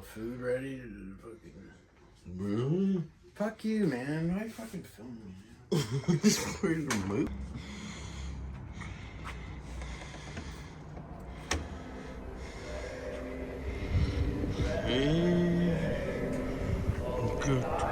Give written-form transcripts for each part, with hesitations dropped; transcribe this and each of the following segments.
the food ready to fucking... Really? Fuck you, man. Why are you fucking filming me? Just ready to move. Hey, good.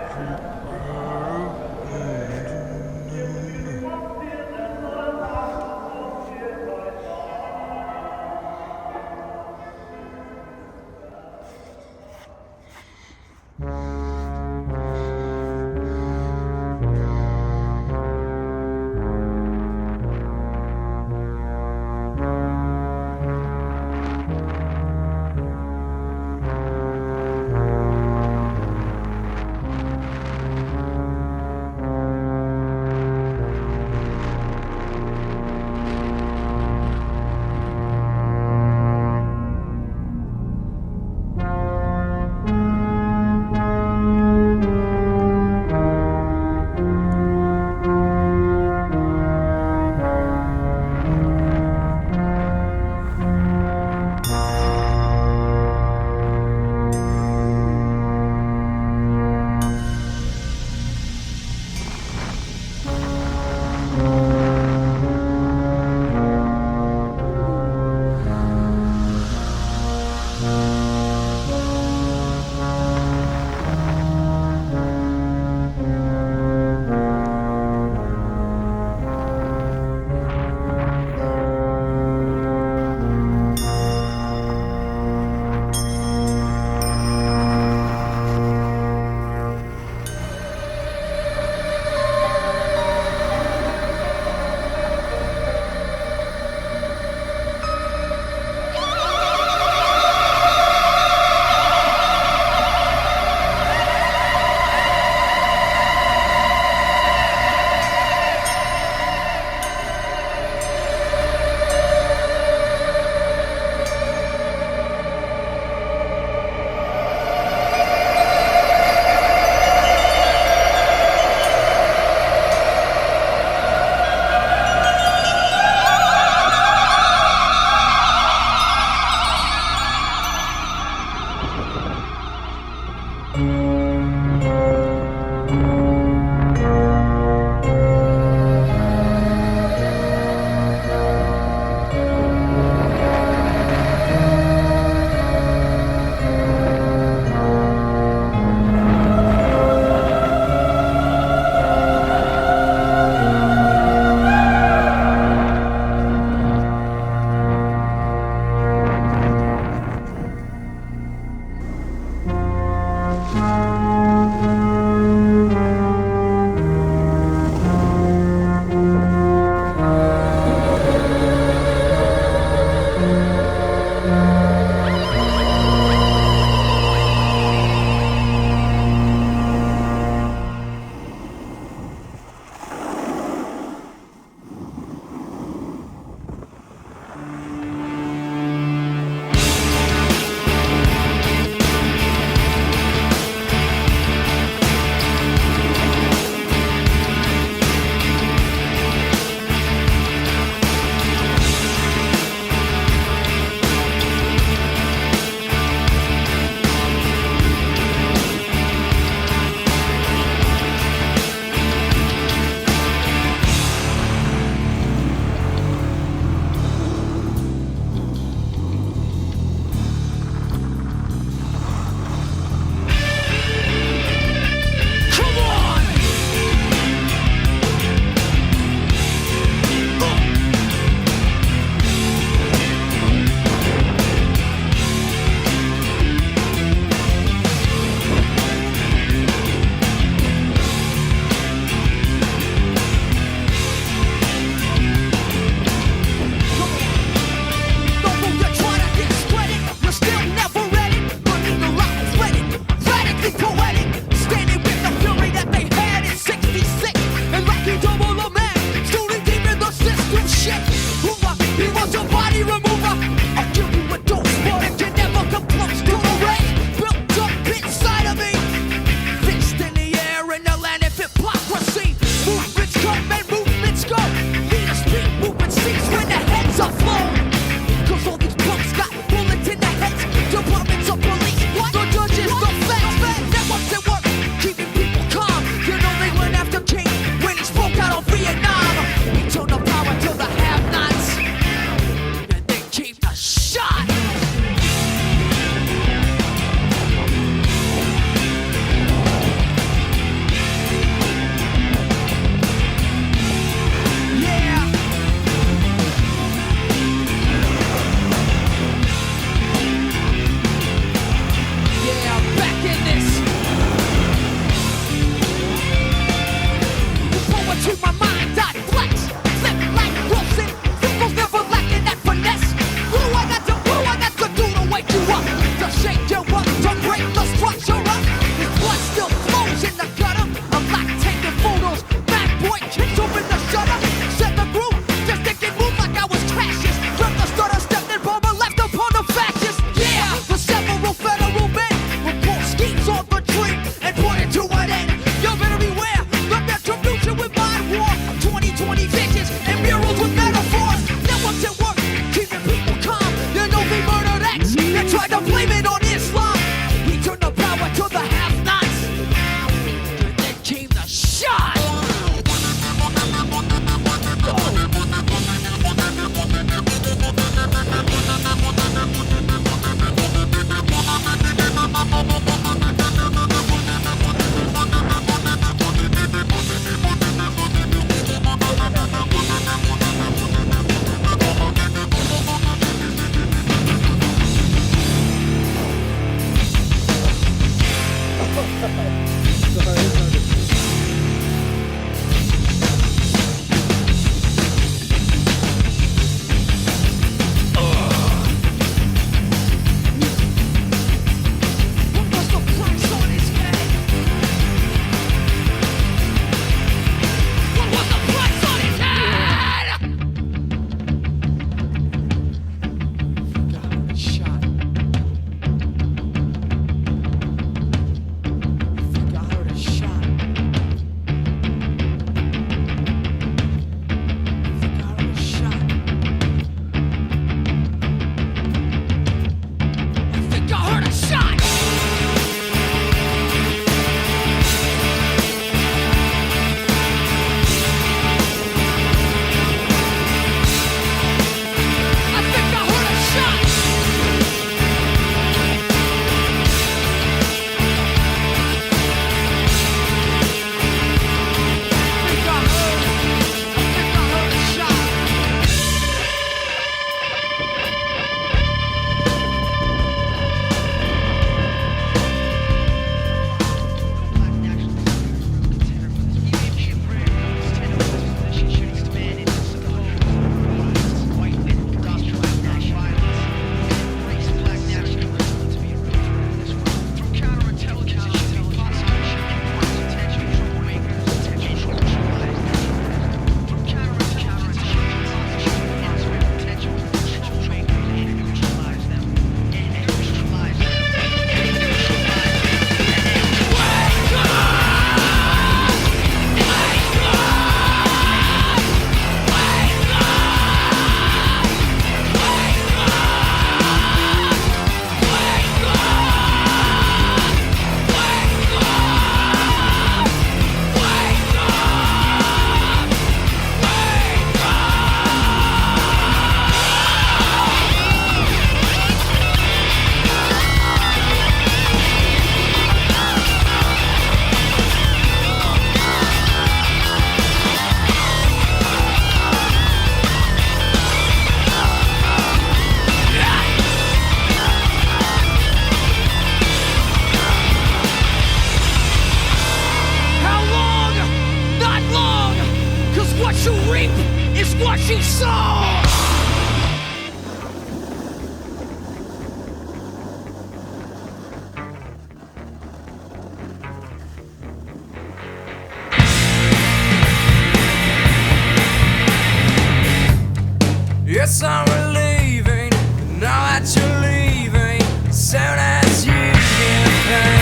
Yes, I'm relieving. Now that you're leaving, soon as you get paid.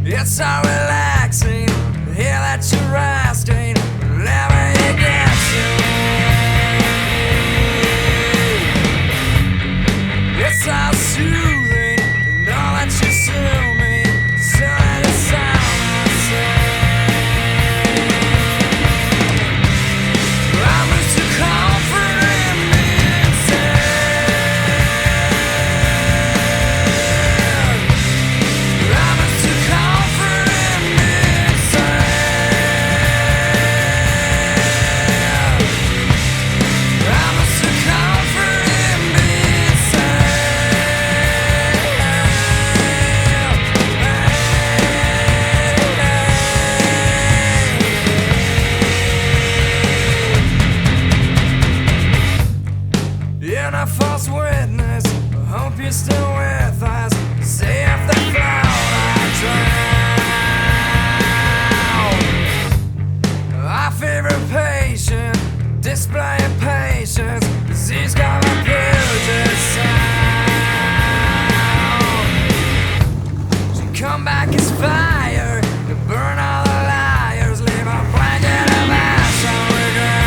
Yes, I'm relaxing. Hear that you're resting. Whenever you get to. Yes, I'm soothing. Know that you soothe me. Soon as the sound I say. You're not false witness. I hope you're still with us. See if the cloud I drown. Our favorite patient, displaying patience, 'cause he's got a Puget sound. So come back as fire to burn all the liars, leave a blanket of ash on the ground.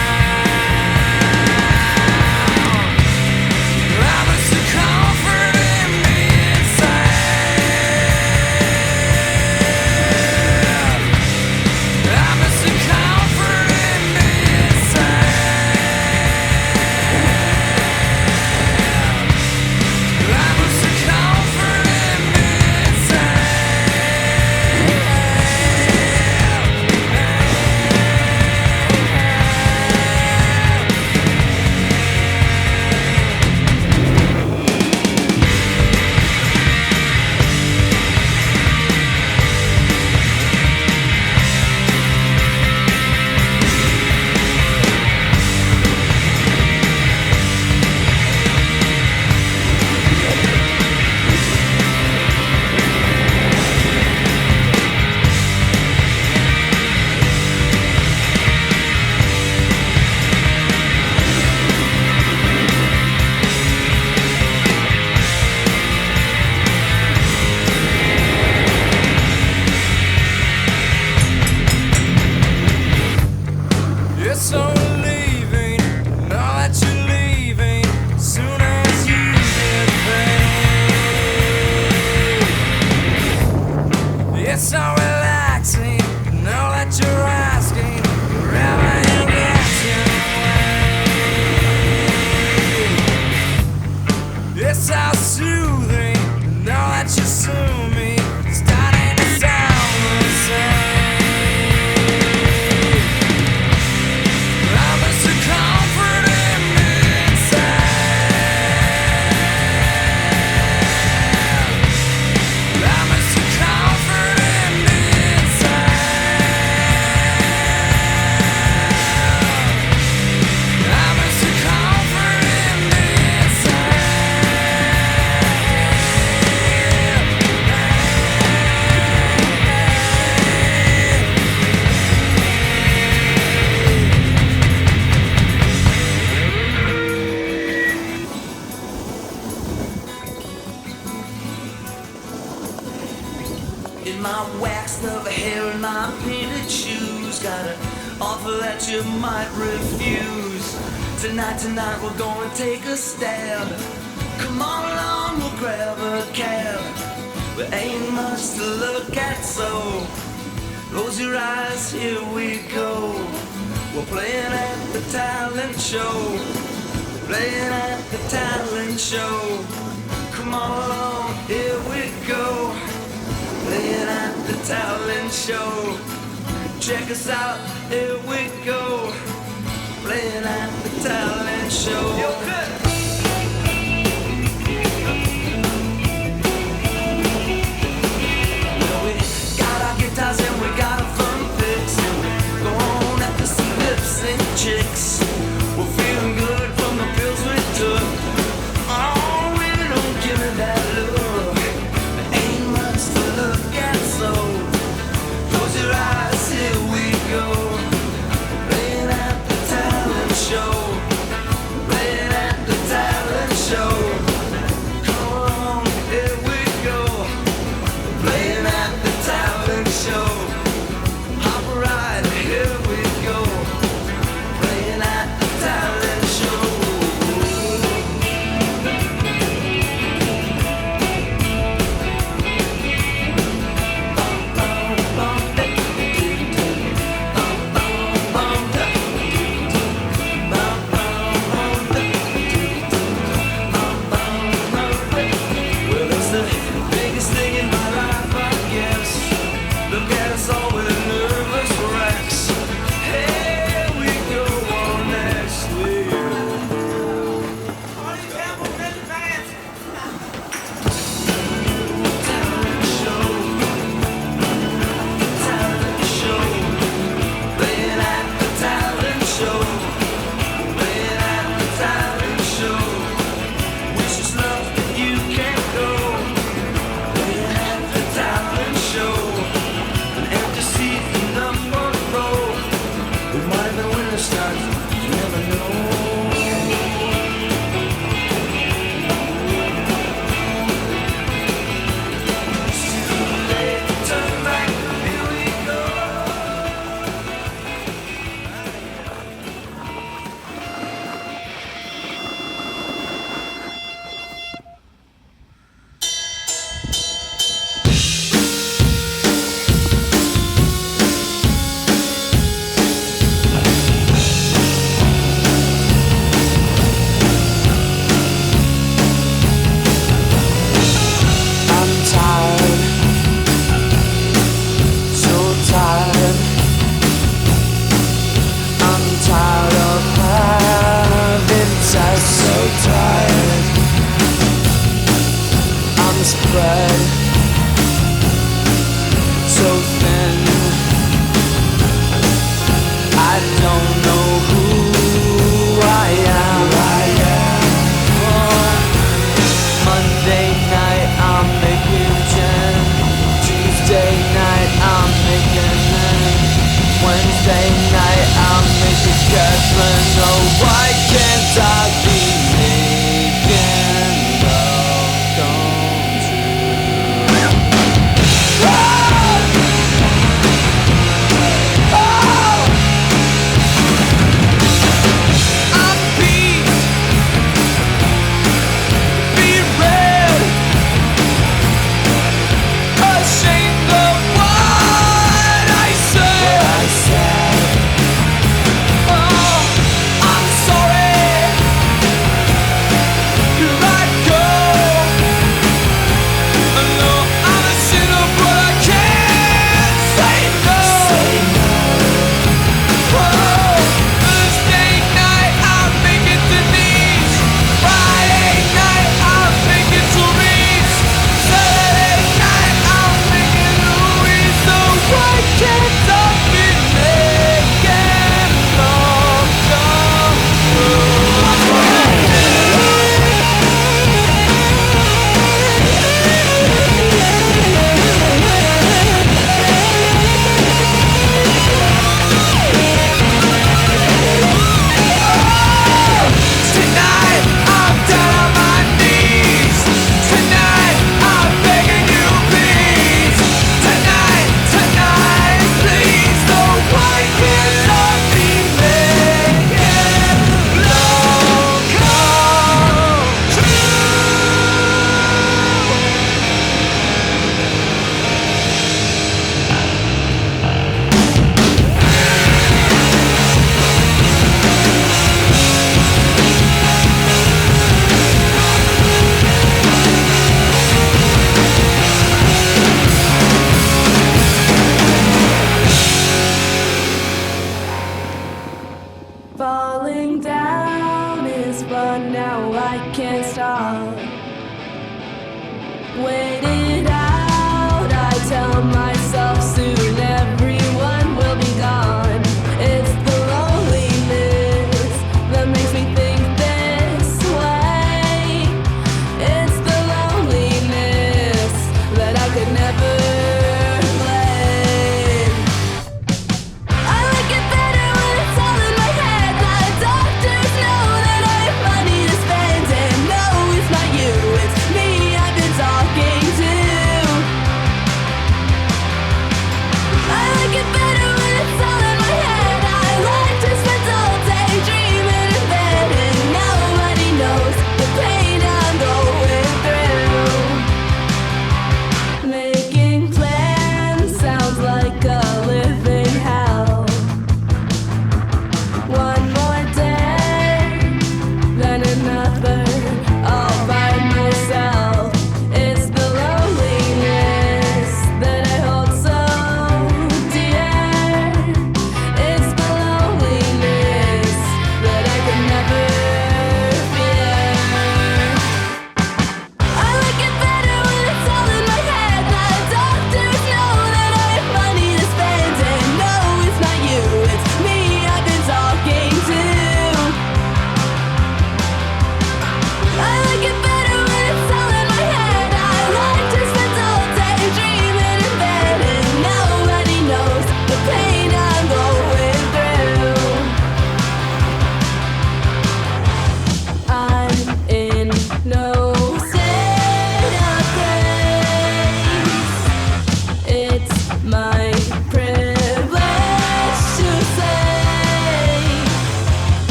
In my waxed up hair and my painted shoes, got an offer that you might refuse. Tonight we're gonna take a stab. Come on along, we'll grab a cab. There ain't much to look at, so close your eyes, here we go. We're playing at the talent show. Playing at the talent show. Come on along, here we go. Playing at the talent show. Check us out, here we go. Playing at the talent show. Yo, good. Well, we got our guitars and we got our fun picks, and we go on after some lips and chicks. We're feeling good from the pills we took. Oh, really don't give me that look. There ain't much to look at, so close your eyes, here we go. Playing at the talent show. Playing at the talent show. Come on, here we go. Playing at the talent show. Hop right, here we go. Playing at the talent show. Well, it's the biggest thing in my life, I guess. Look at us all with nervous wrecks. Here we go on next week. Talent show. Talent show. Playing at the talent show. Playing at the talent show. Wish us luck, but you can't go. Playing at the talent show. An empty seat in the front row. We might have been winning stars, you never know. It's too late to turn back, here we go. I'm tired, so tired. I'm tired of having sex, so tired. I'm spread so thin. I don't know who I am. Oh. Monday night I'm making gin. Tuesday night I'm making men. Wednesday night I'm making Catherine. Oh, why can't I be making love come true?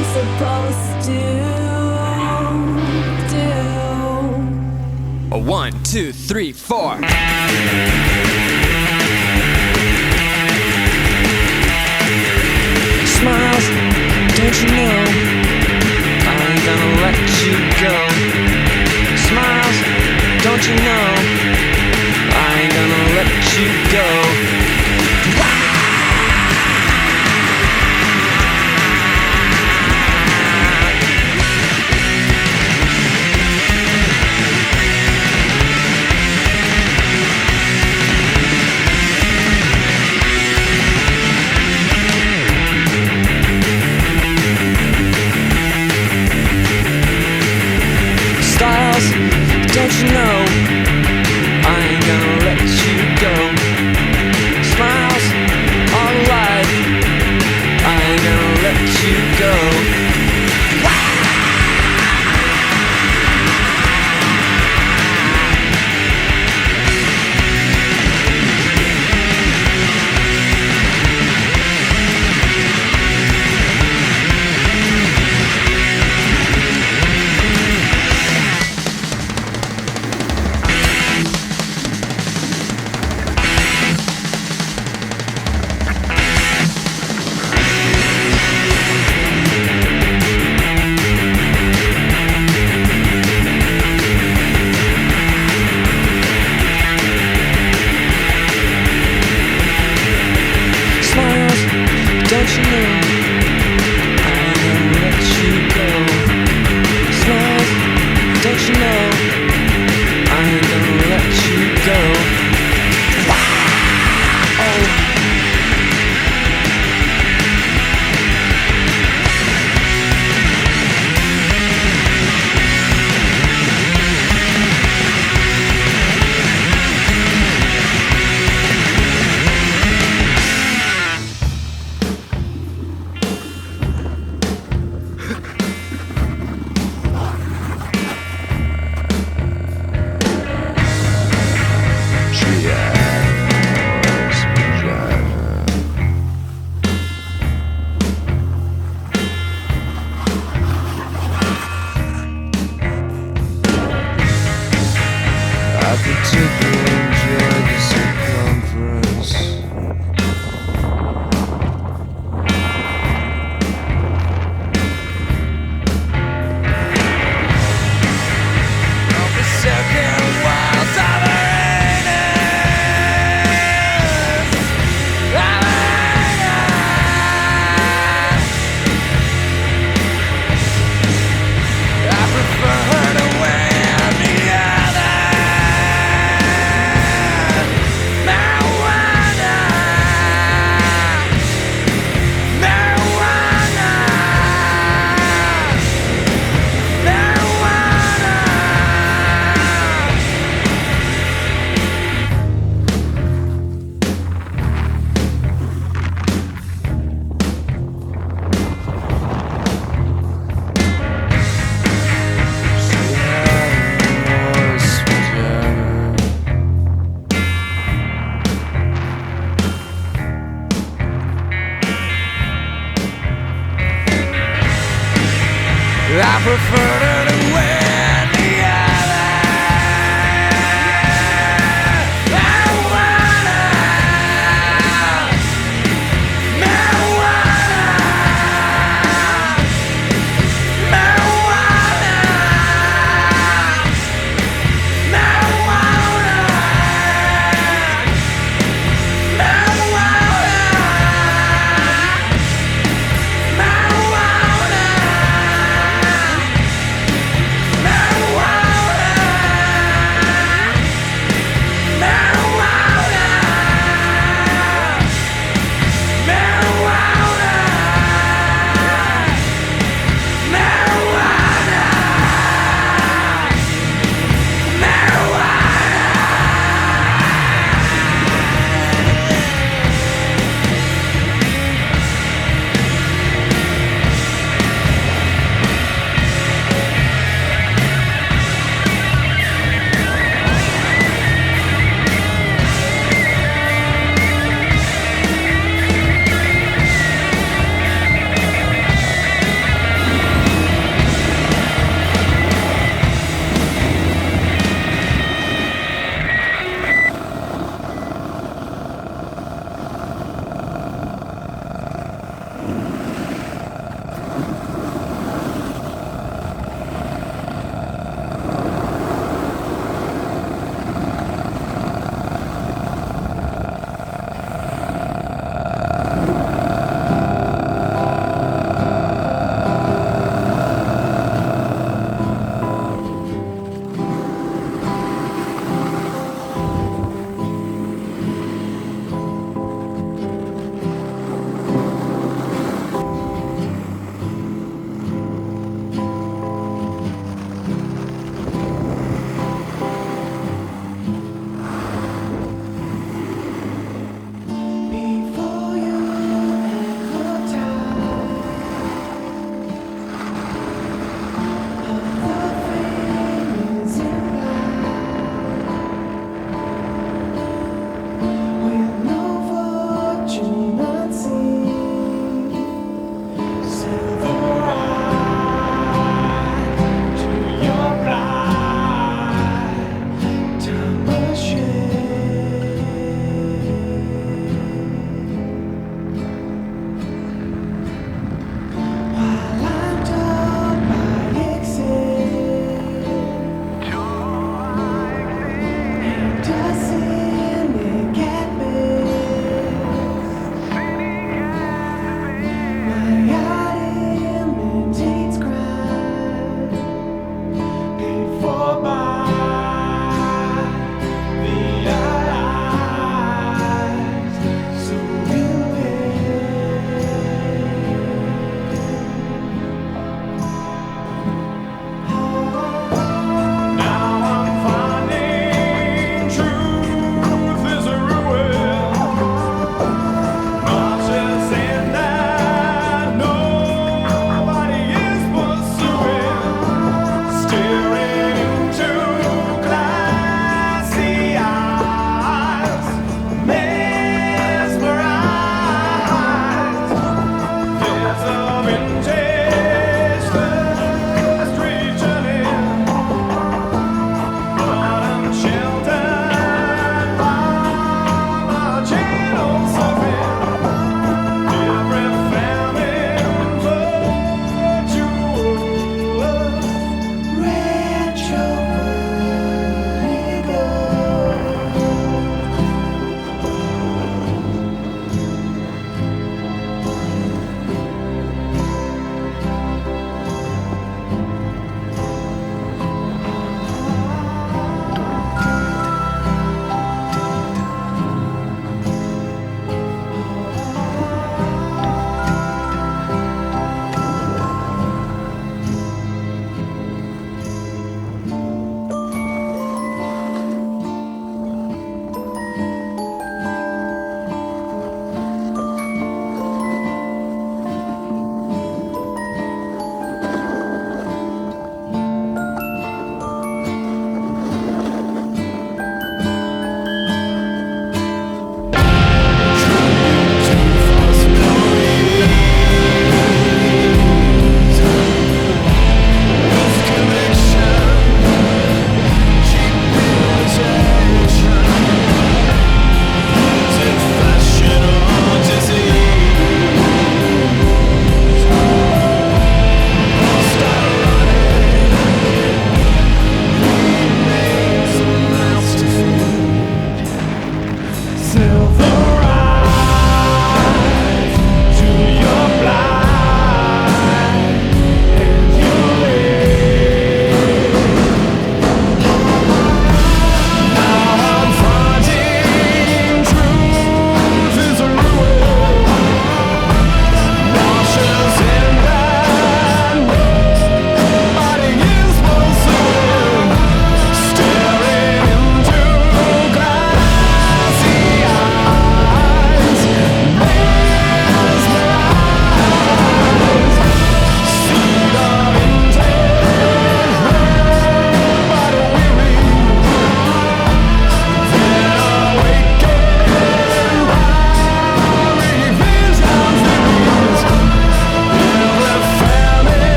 I'm supposed to do. 1, 2, 3, 4. Smiles, don't you know I ain't gonna let you go. Smiles, don't you know I ain't gonna let you go. Don't you know I ain't gonna let you go. Smiles, alright, I ain't gonna let you go. Don't you know I ain't gonna let you go. Smiles, don't you know I ain't gonna let you go. Oh. I particularly enjoy the circumference. Of the second walls of I prefer her to win the other. I prefer her to win the other. Marijuana, marijuana, marijuana, marijuana, marijuana, marijuana.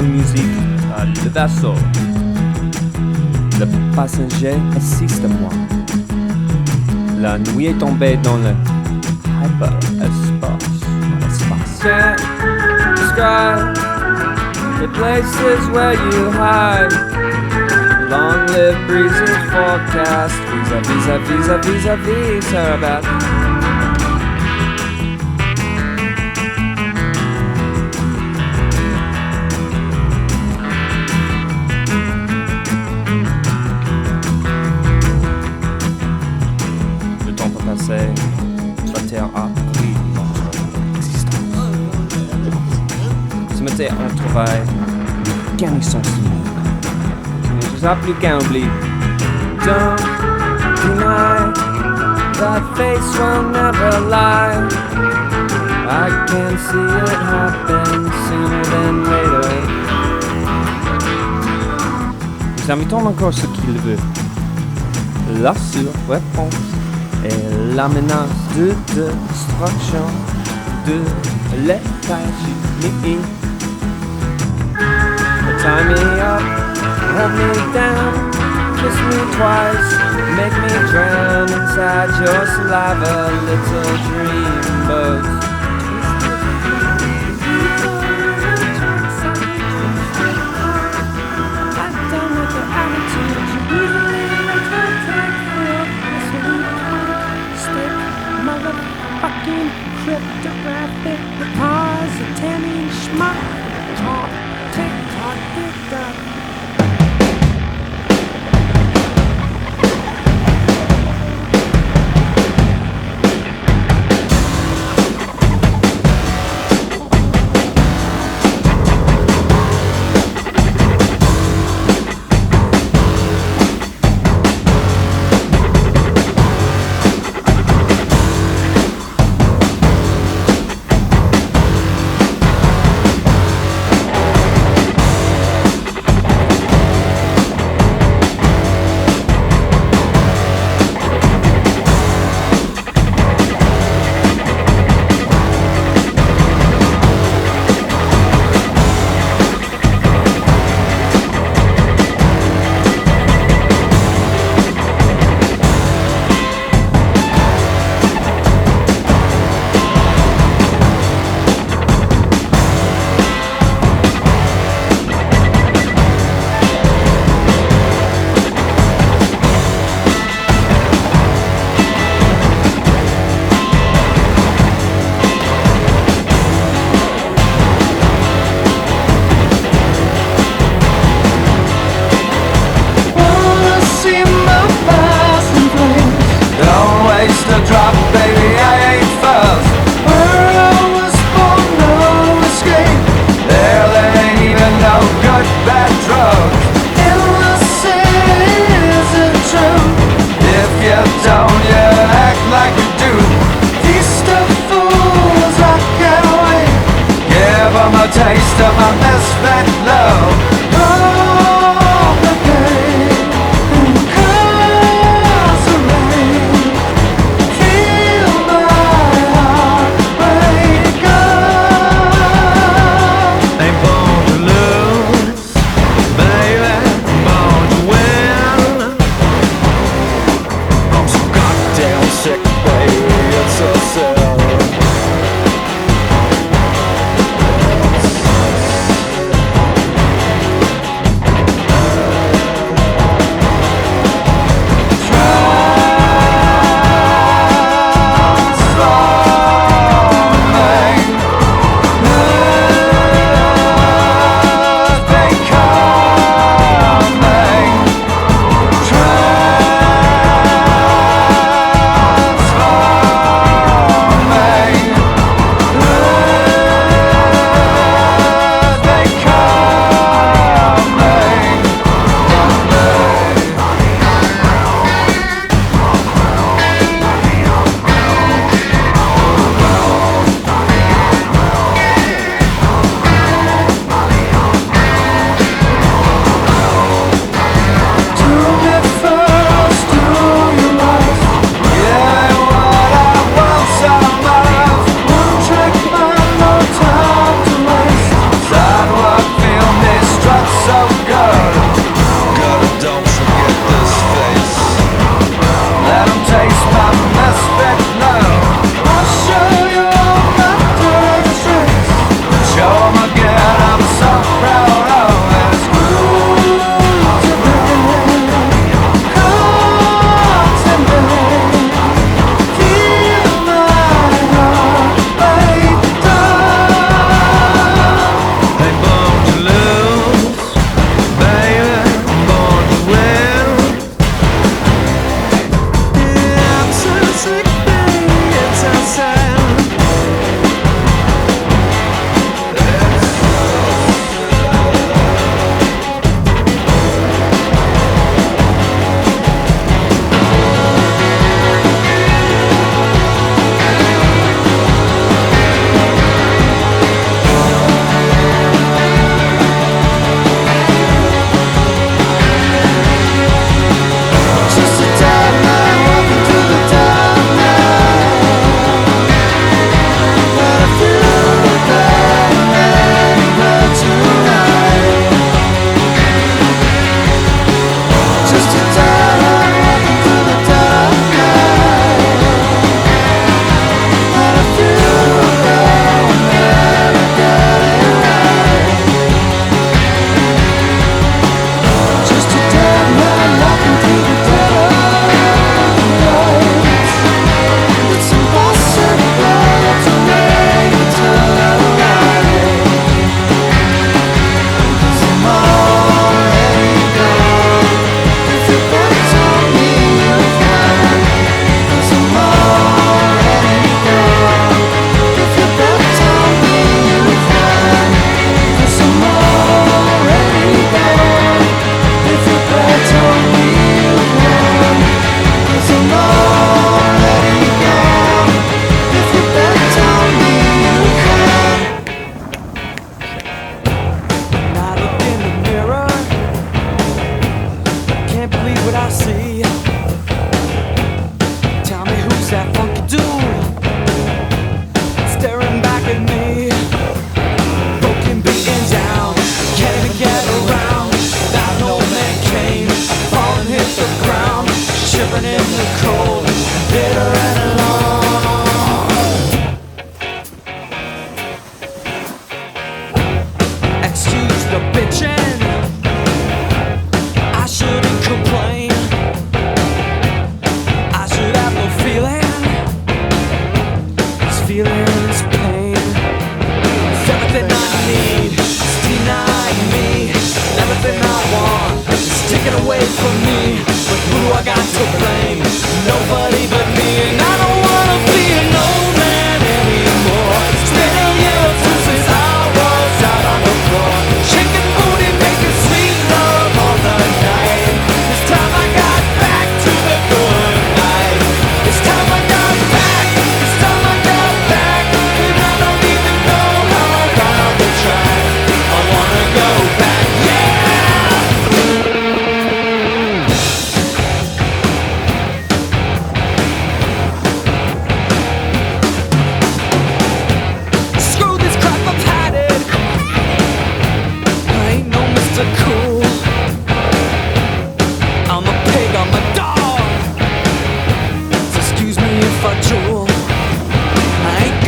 musique, le vaisseau. Le passager assiste à moi. La nuit est tombée dans le hyperespace. Can't describe the places where you hide. Long-lived breezes forecast. Vis-a-vis, about. Le temps peut passer, la terre a pris notre existence. Ce matin, on travaille, garnissons ce monde. Tu ne nous as plus qu'un oubli. Don't deny face will never lie. I can see it happen sooner than later. Nous invitons encore ceux qui le veulent. La surréponse est la menace de destruction de l'États-Unis. Tie me up, hold me down, kiss me twice, make me drown inside your saliva, little dreamboat. Motherfucking cryptographic depositing schmuck. Talk, tick tock, tick tock.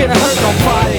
gonna hurt nobody,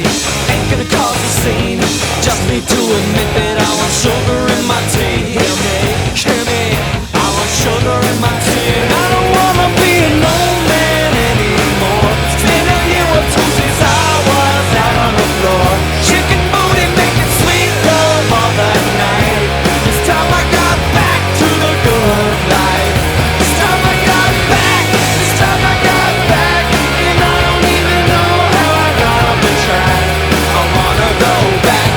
ain't gonna cause a scene. Just need to admit that I want sugar in my tea. Hear me, I want sugar in my tea. And I don't wanna be an old man anymore. It's been a year or two since I was out on the floor. Chicken booty making sweet love all the night. This time I got back to the good life. This time I got back, this time I got back. And I don't even know how I got off the track. I wanna go back,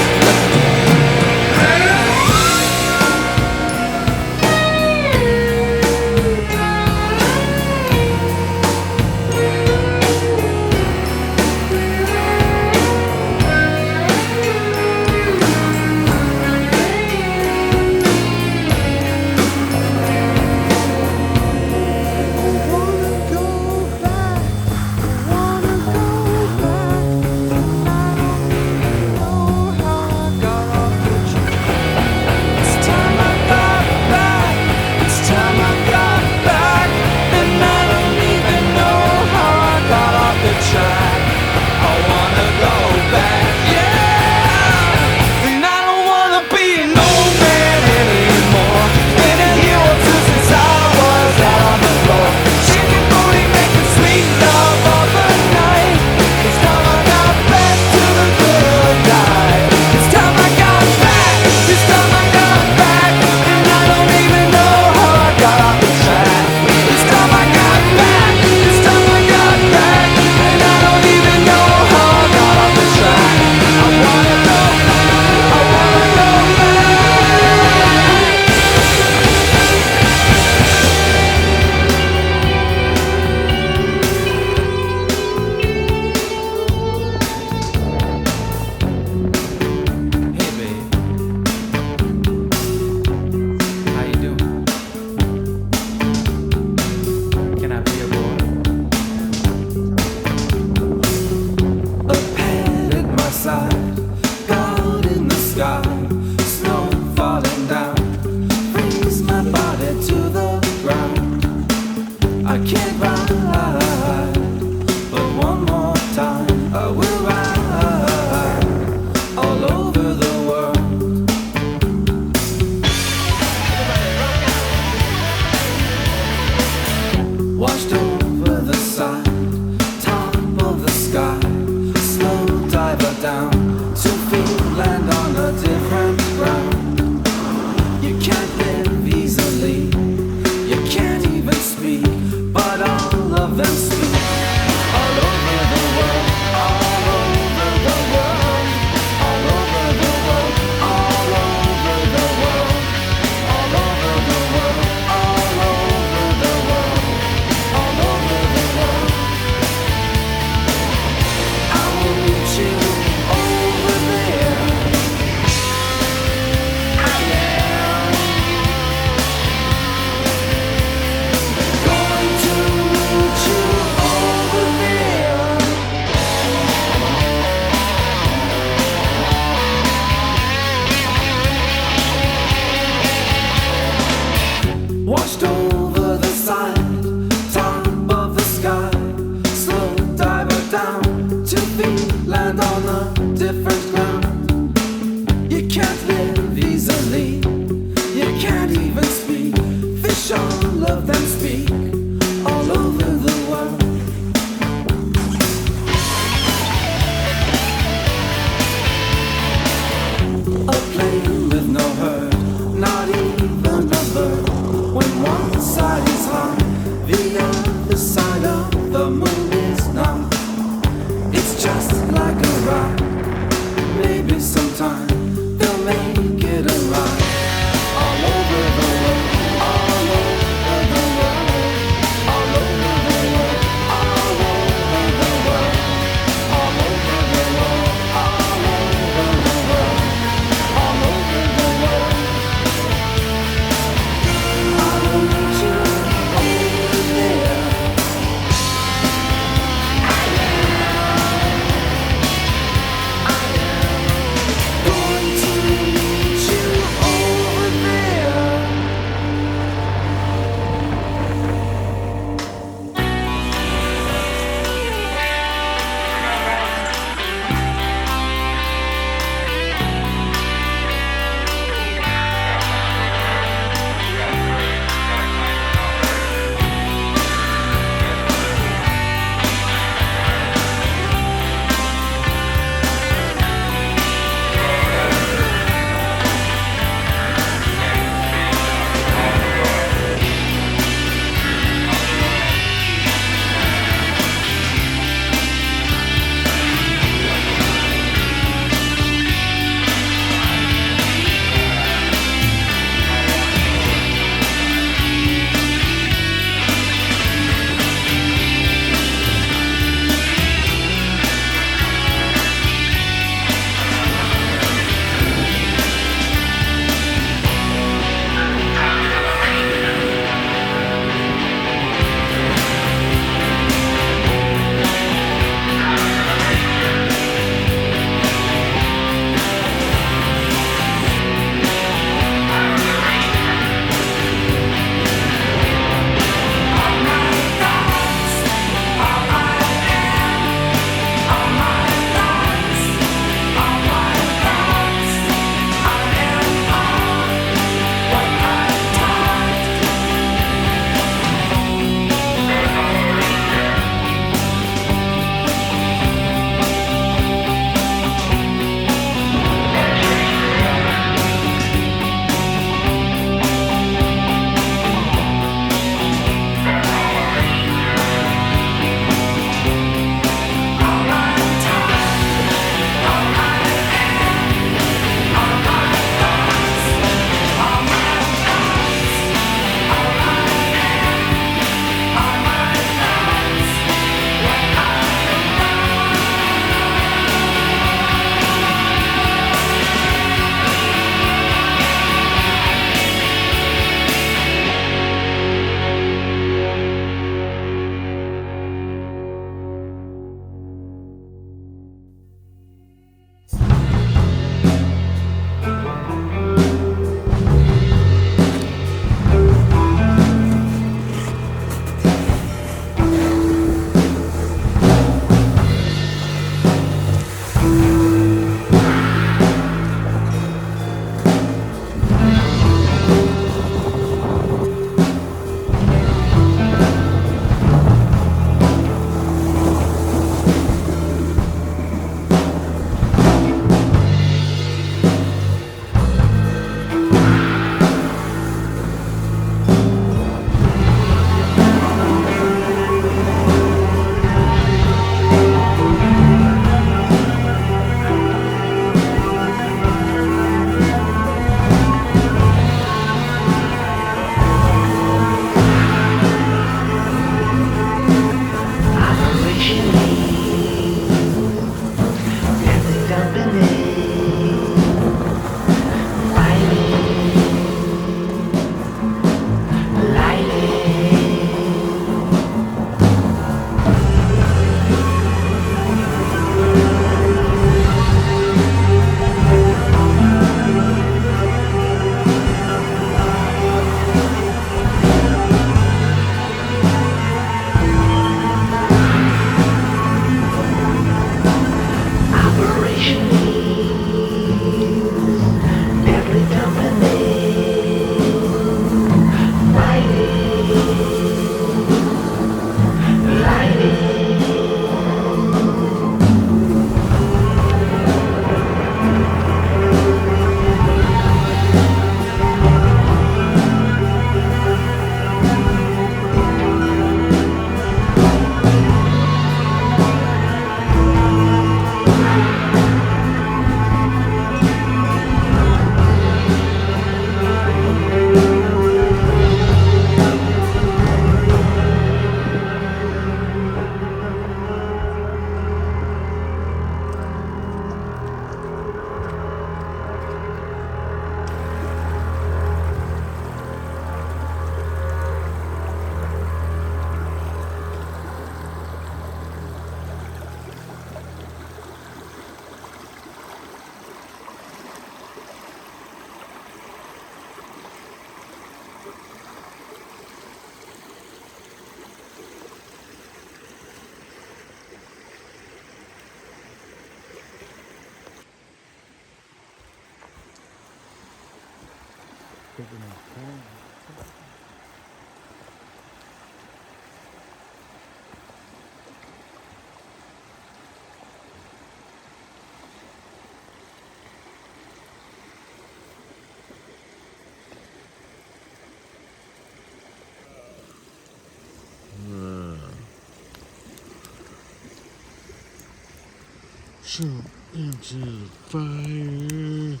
Jump into the fire.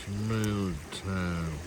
Smell time.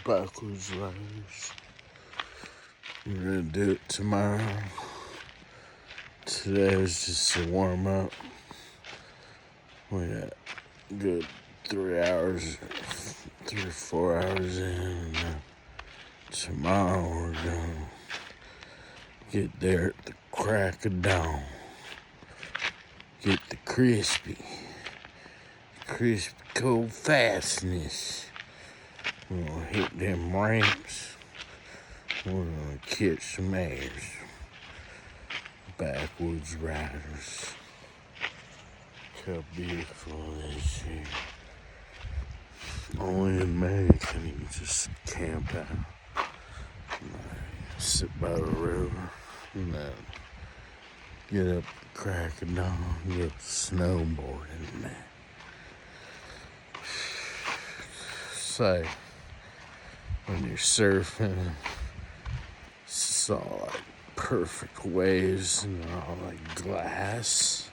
Backwoods Riders. We're gonna do it tomorrow. Today was just a warm up. We got good 3 hours, 3 or 4 hours in. Tomorrow we're gonna get there at the crack of dawn. Get the crispy cold fastness. We're gonna hit them ramps. We're gonna catch some airs. Backwoods Riders. Look how beautiful it is here. Only in May can you just camp out. Sit by the river and then get up the crack of dawn, get snowboarding and that. Say, when you're surfing, it's all like perfect waves and all like glass.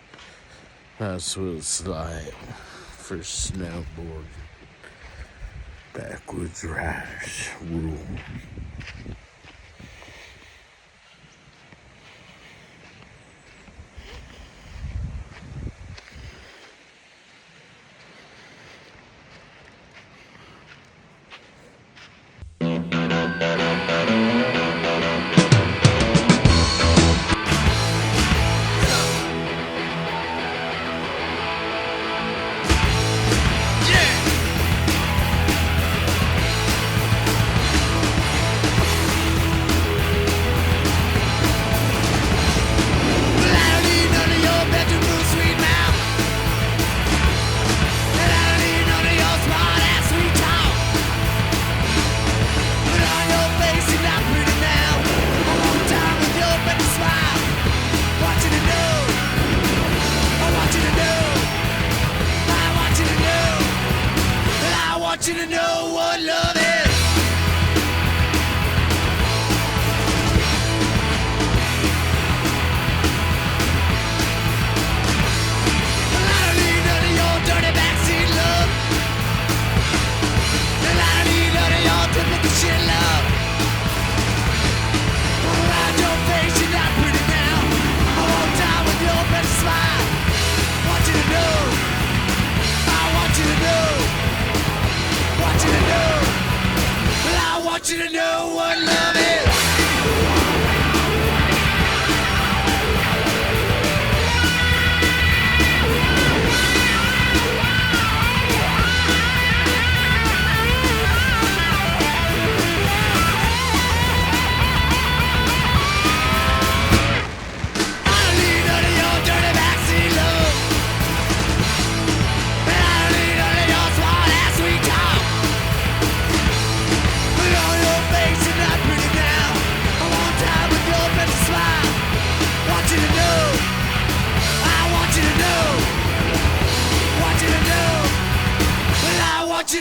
That's what it's like for snowboarding. Backwoods Riders rule.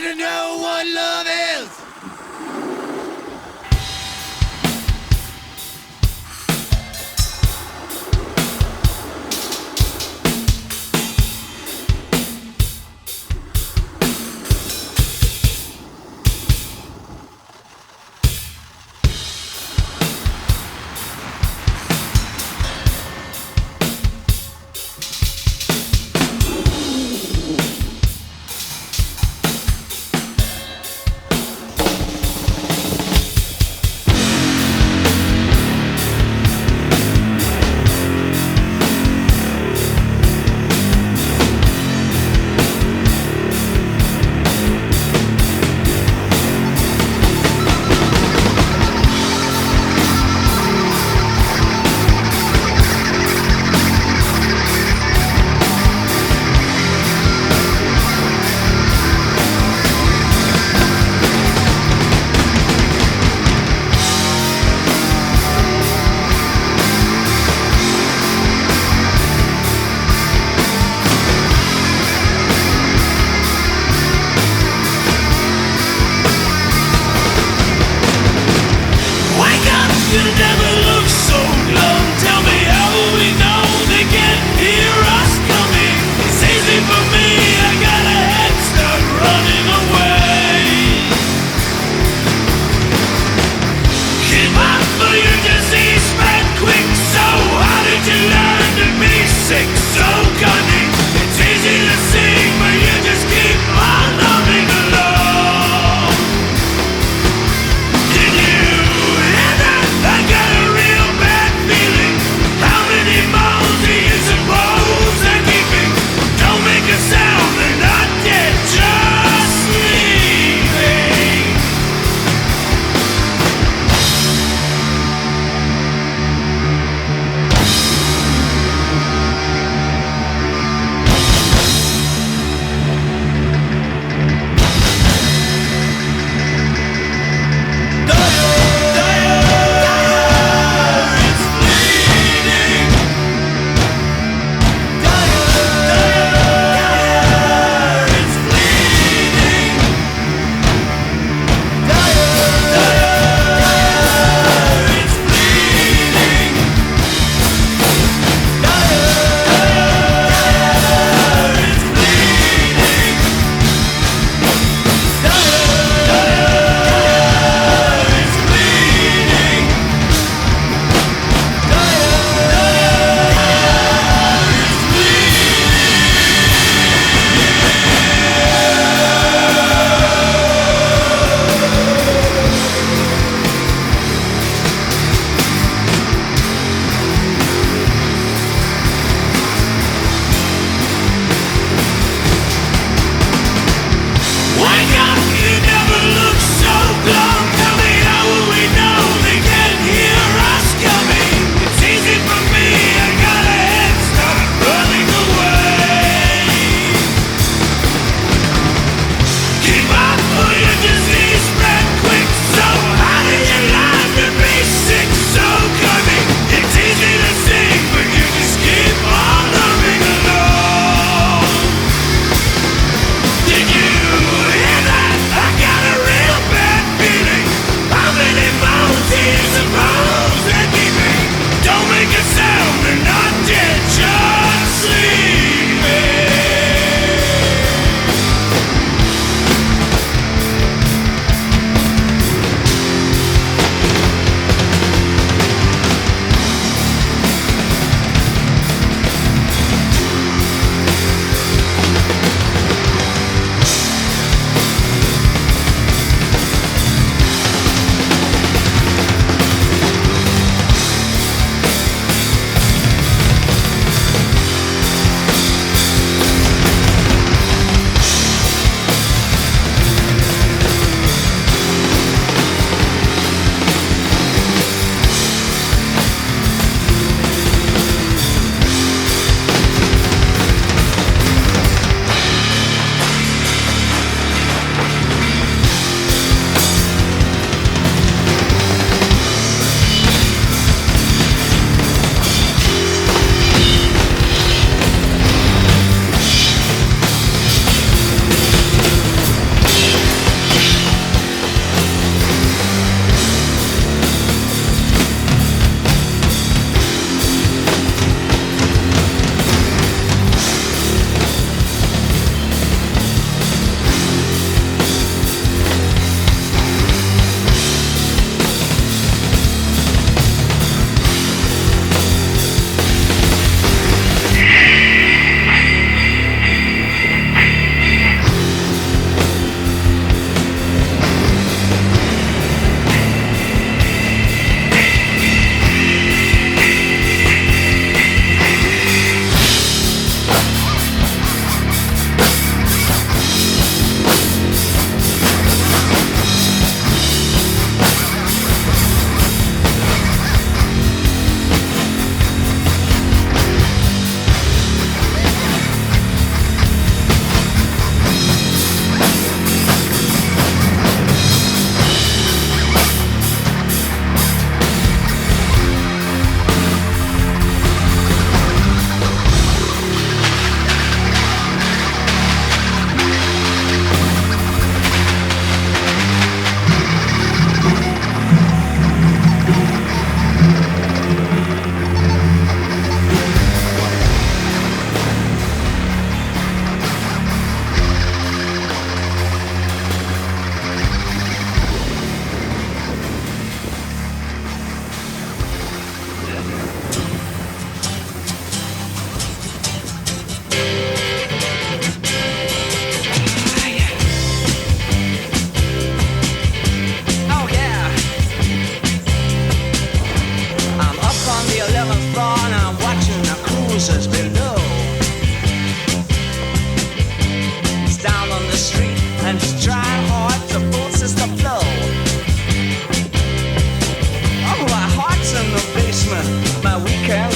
you to know what love is.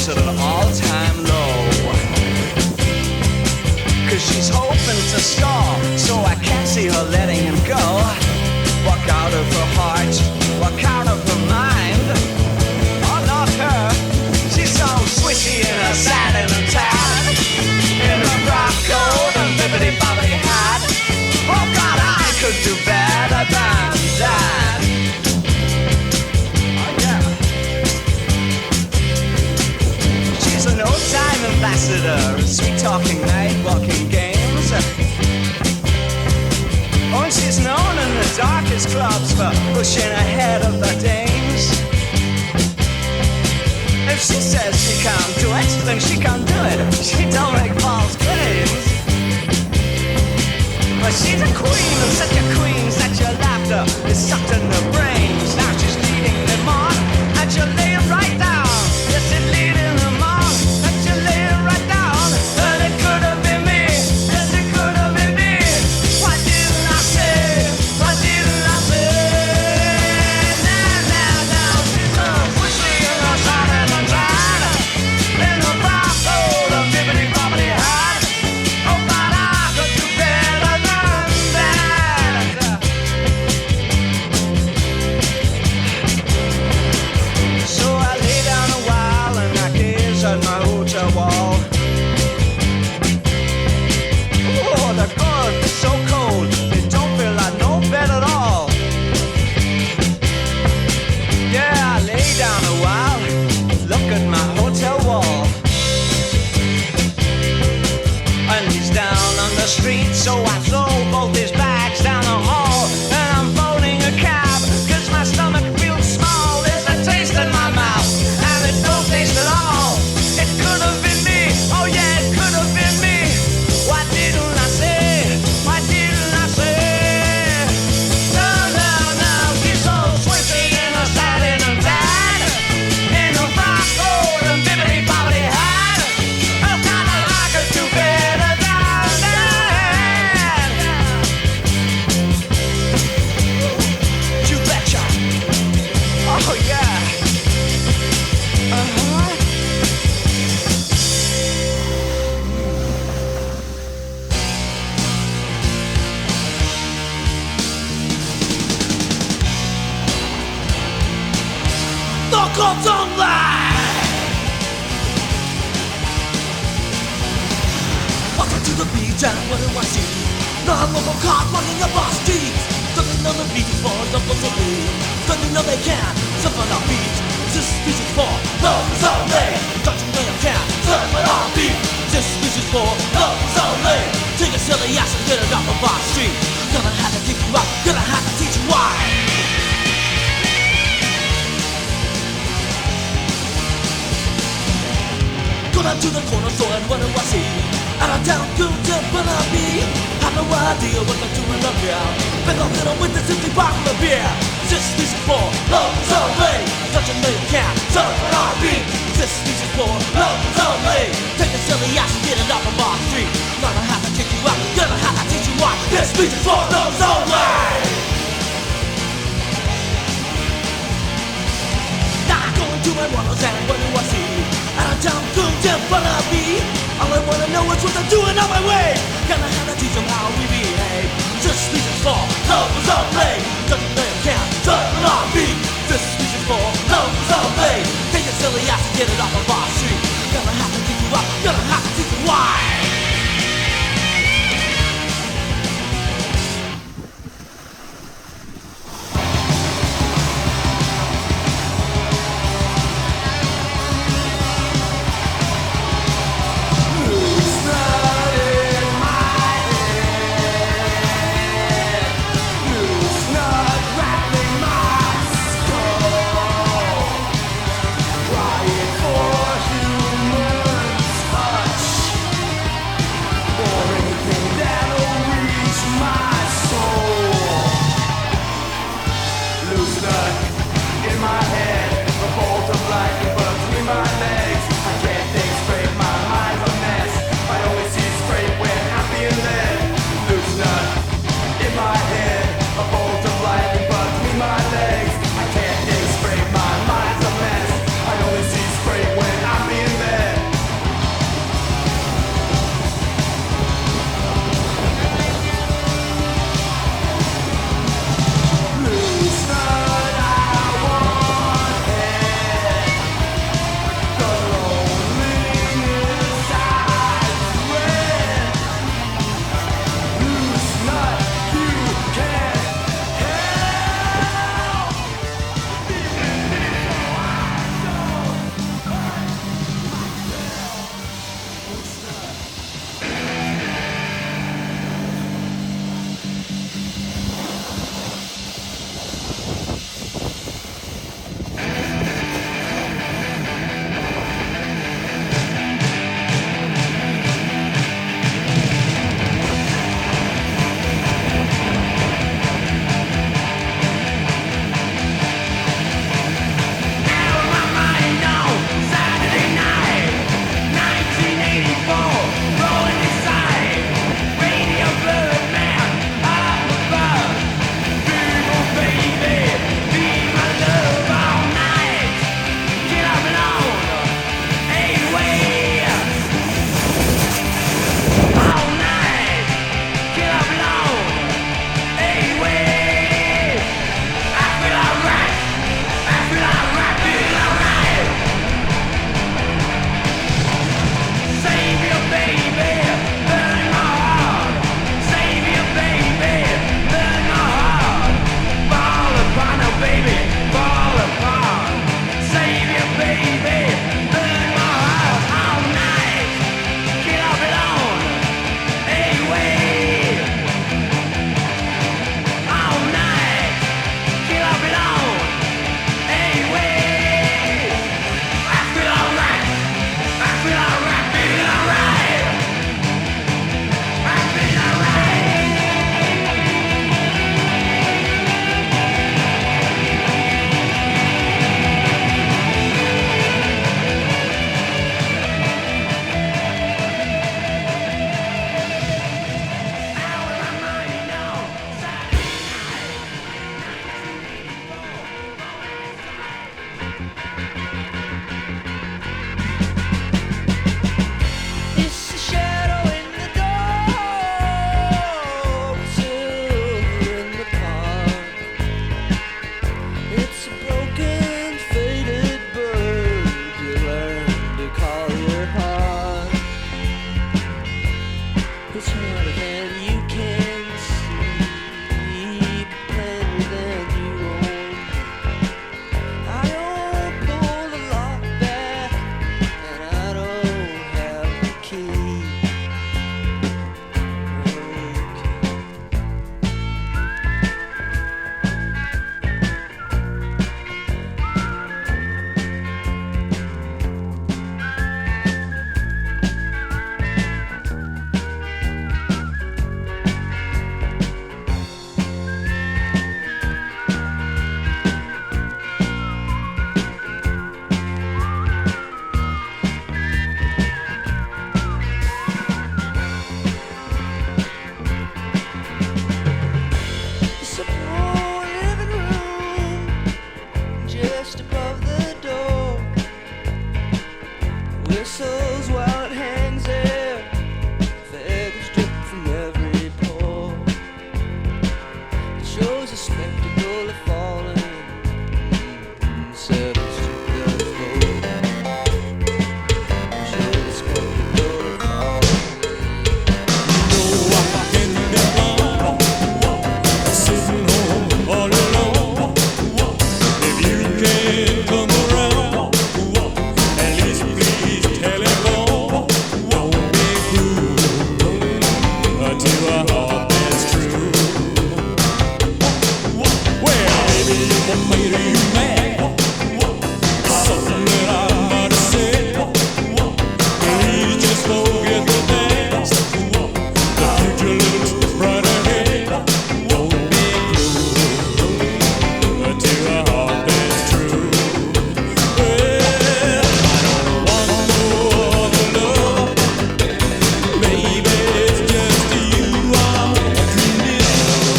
drops at an all-time low. 'Cause she's hoping to score, so I can't see her letting him go. Walk out of her heart, walk out of her mind. Oh, not her. She's so swishy in her satin and tan, in her frock coat and bibbidi-bobbidi hat. Oh God, I could do better than that. Oh yeah. She's an old-time ambassador, sweet-talking, night-walking games. Oh, and she's known in the darkest clubs for pushing ahead of the dames. If she says she can't do it, then she can't do it. She don't make false claims. But she's a queen, and such a queen that your laughter is sucked in her brains. Now she's leading them on, and she'll lay it right down. Yes, she's leading them on, and she'll lay it right down. And it could have been me, yes, it could have been me. Why didn't I say? Why didn't I say? Now, she's so pushy in her satin and tan, in her frock coat and bibbidi-bobbidi hat. Oh, but I could do better than that. So I lay down a while and I gaze at my hotel wall. Oh, the good is so cold, it don't feel like no bed at all. Yeah, I lay down a while, look at my hotel wall. And he's down on the street, so I throw both his bags down the hall. And I'm phoning a cab, 'cause my stomach feels small. There's a taste in my mouth, and it don't taste at all. It could have been me, oh yeah, it could have been me. Why didn't I say? Why didn't I say? No, no, no, she's so swishy in her satin and tan, in her frock coat and bibbidi-bobbidi hat. Oh God, I could do better than that. You betcha. Oh yeah. Uh-huh. Knock on sunlight. Walking to the beach and what do I see? Non-local cars running up our streets. Something on the beach for locals to leave. Something that they can, something on beach. This speech is for lovers only. Touching where you can, something on beach. This speech is for lovers only. Take a silly ass and get it off of our street. Gonna have to kick you out, gonna have to teach you why. Going to the corner store and what do I see? Out of town, good tip when I be. Have no idea what they're doing up here. Been a little with this empty bottle of beer. This music for lovers only. Touching me can, something on beat. This music for lovers only. Take a silly ass and get it off of our street. Gonna have to kick you out, gonna have to teach you why. This music for lovers only. Now I'm going to my walls and what do I see? Out of town, good in front of me. All I wanna know is what they're doing on my way. Gonna have to teach them how we behave. This speech is for lovers only. Doesn't let them count, something on me. This speech is for lovers only. Take your silly ass and get it off of our street. Gonna have to kick you out, gonna have to teach you why. For whistles while it hangs there, feathers drip from every pore. It shows a spectacle of falling, sevens to the floor. It shows a spectacle of falling. I can be alone, sitting home all alone. If you can come around, at least please telephone. Don't be cruel to a heart that's true. Well, maybe you want me to you mad, something that I might have said. Please just forget the past. The future looks bright ahead. Don't be cruel to a heart that's true. Well, I don't want no other love. Baby, it's just you I'm dreaming of.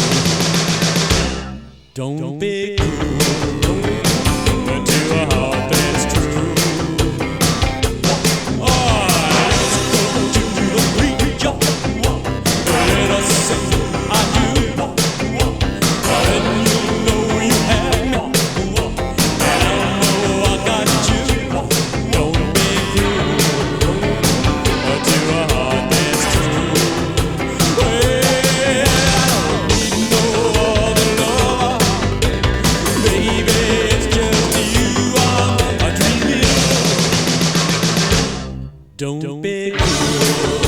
Don't be cruel to a heart that's true. Oh, let's go to the preacher. Let us say I do. And you know you have me. And I know I got you. Don't be cruel to a heart that's true. Well, I don't need no other lover. Baby, it's just you I'm dreaming of. Don't be cruel